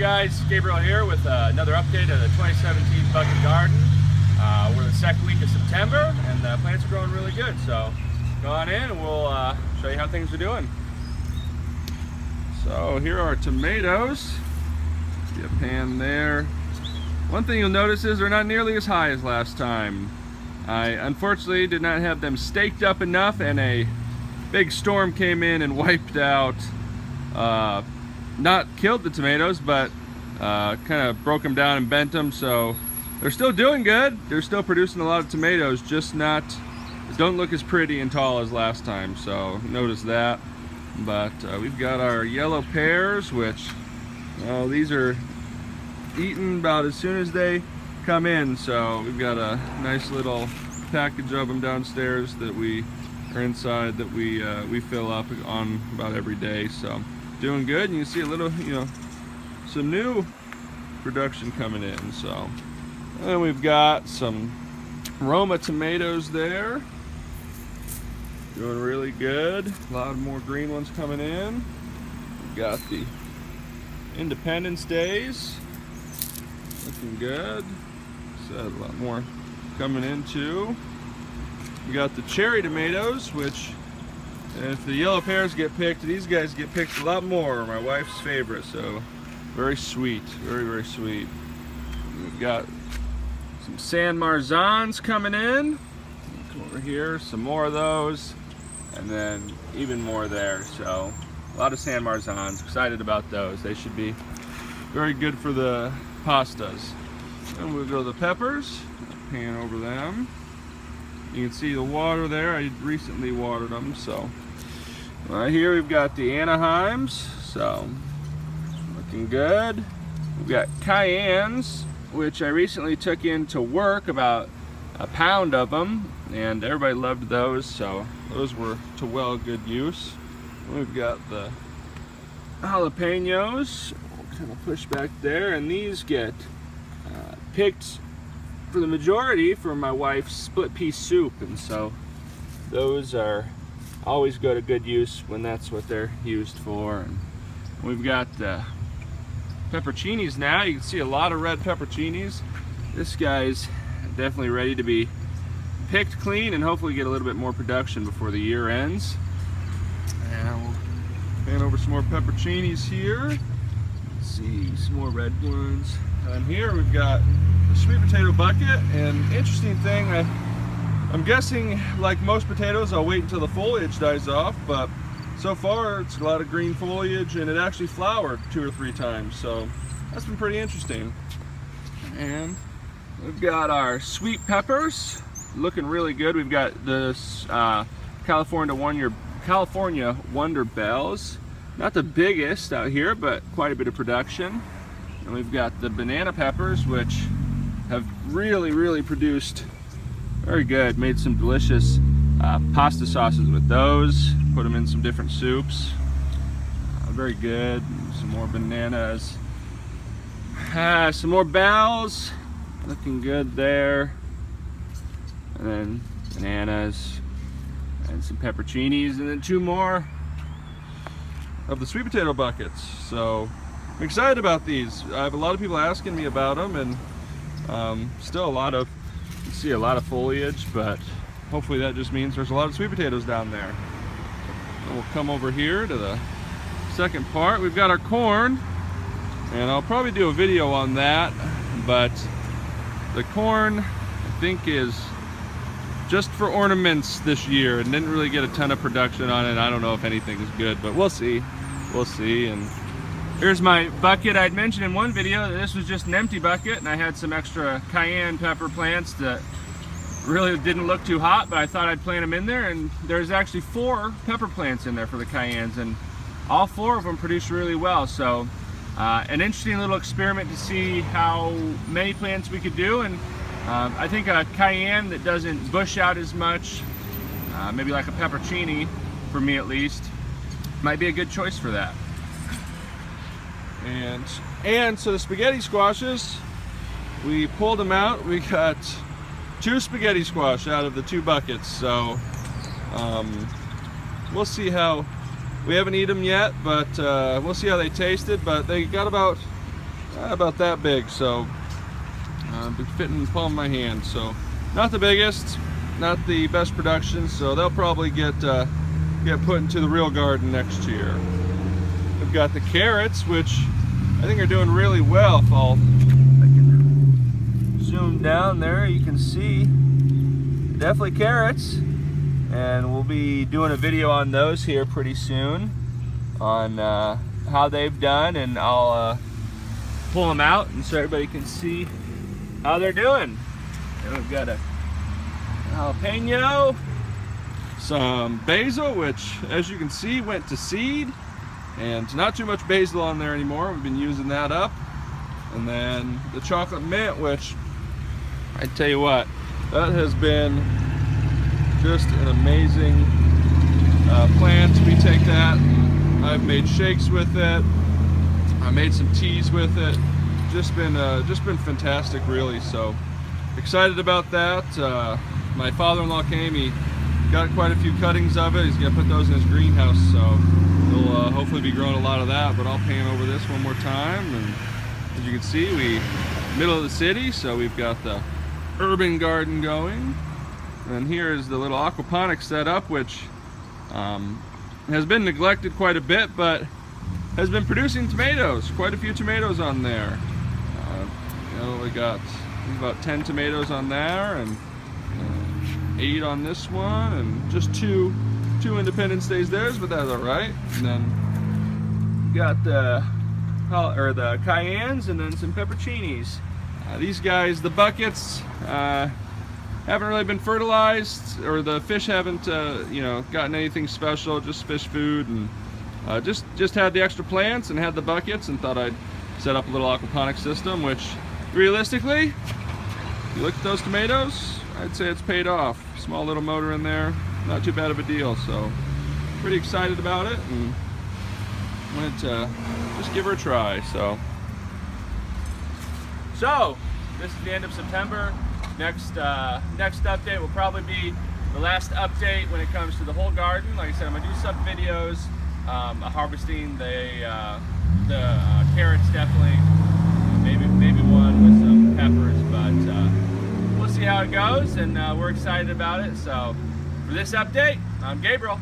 guys, Gabriel here with another update of the 2017 bucket garden. We're the second week of September and the plants are growing really good, so go on in and we'll show you how things are doing. So here are tomatoes. See a pan there. One thing you'll notice is they're not nearly as high as last time. I unfortunately did not have them staked up enough, and a big storm came in and wiped out, not killed the tomatoes, but kind of broke them down and bent them. So they're still doing good. They're still producing a lot of tomatoes, just don't look as pretty and tall as last time. So notice that. But we've got our yellow pears, which these are eaten about as soon as they come in. So we've got a nice little package of them downstairs that we are inside that we fill up on about every day. So doing good. And you can see a little, some new production coming in. So, and we've got some Roma tomatoes there, doing really good. A lot more green ones coming in. We've got the Independence Days, looking good. So a lot more coming in too. We got the cherry tomatoes, which, if the yellow pears get picked, these guys get picked a lot more. My wife's favorite, so very sweet, very, very sweet. We've got some San Marzans coming in. Come over here, some more of those, and then even more there. So a lot of San Marzans. Excited about those. They should be very good for the pastas. And we'll go to the peppers. Pan over them. You can see the water there. I recently watered them. So right here we've got the Anaheims. So looking good. We've got cayennes, which I recently took into work, about a pound of them, and everybody loved those, so those were to good use. We've got the jalapenos, we'll kind of push back there, and these get picked for the majority for my wife's split pea soup, and so those are always go to good use when that's what they're used for. And we've got pepperoncinis now. You can see a lot of red pepperoncinis. This guy's definitely ready to be picked clean and hopefully get a little bit more production before the year ends. And we'll pan over some more pepperoncinis here. Let's see, some more red ones. And here we've got the sweet potato bucket. And interesting thing, I'm guessing, like most potatoes, I'll wait until the foliage dies off, but so far it's a lot of green foliage, and it actually flowered 2 or 3 times, so that's been pretty interesting. And we've got our sweet peppers looking really good. We've got this California Wonder Bells, not the biggest out here, but quite a bit of production. And we've got the banana peppers, which have really produced very good. Made some delicious pasta sauces with those. Put them in some different soups. Very good. Some more bananas. Some more bells. Looking good there. And then bananas. And some pepperoncinis. And then 2 more of the sweet potato buckets. So I'm excited about these. I have a lot of people asking me about them, and still you see a lot of foliage, but hopefully that just means there's a lot of sweet potatoes down there. So we'll come over here to the second part. We've got our corn, and I'll probably do a video on that, but the corn I think is just for ornaments this year and didn't really get a ton of production on it. I don't know if anything is good, but we'll see. We'll see. And here's my bucket. I'd mentioned in one video that this was just an empty bucket, and I had some extra cayenne pepper plants that really didn't look too hot, but I thought I'd plant them in there, and there's actually 4 pepper plants in there for the cayennes, and all 4 of them produce really well. So an interesting little experiment to see how many plants we could do. And I think a cayenne that doesn't bush out as much, maybe like a pepperoncini, for me at least, might be a good choice for that. And so the spaghetti squashes, we pulled them out. We got 2 spaghetti squash out of the 2 buckets. So we'll see how, we haven't eaten them yet, but we'll see how they tasted. But they got about about that big, so been fitting in the palm of my hand. So not the biggest, not the best production, so they'll probably get put into the real garden next year. We've got the carrots, which I think are doing really well. If I can zoom down there, you can see definitely carrots, and we'll be doing a video on those here pretty soon on how they've done, and I'll pull them out and so everybody can see how they're doing. And we've got a jalapeno, some basil, which as you can see went to seed, and not too much basil on there anymore. We've been using that up. And then the chocolate mint, which I tell you what, that has been just an amazing plant. We take that, I've made shakes with it, I made some teas with it. Just been fantastic, really. So excited about that. My father-in-law came, he got quite a few cuttings of it. He's gonna put those in his greenhouse, so he'll hopefully be growing a lot of that. But I'll pan over this one more time, and as you can see, we middle of the city, so we've got the urban garden going. And here is the little aquaponics setup, which has been neglected quite a bit, but has been producing tomatoes. Quite a few tomatoes on there. We got about 10 tomatoes on there, and 8 on this one, and just two Independence Days theirs, but that's all right. And then got the cayennes, and then some pepperoncinis. These guys, the buckets, haven't really been fertilized, or the fish haven't gotten anything special, just fish food, and just had the extra plants and had the buckets, and thought I'd set up a little aquaponics system, which realistically, if you look at those tomatoes, I'd say it's paid off. Small little motor in there, not too bad of a deal. So pretty excited about it, and wanted to just give her a try. So this is the end of September. Next update will probably be the last update when it comes to the whole garden. Like I said, I'm gonna do some videos harvesting the carrots, definitely, maybe one with some peppers, but we'll see how it goes, and we're excited about it. So for this update, I'm Gabriel.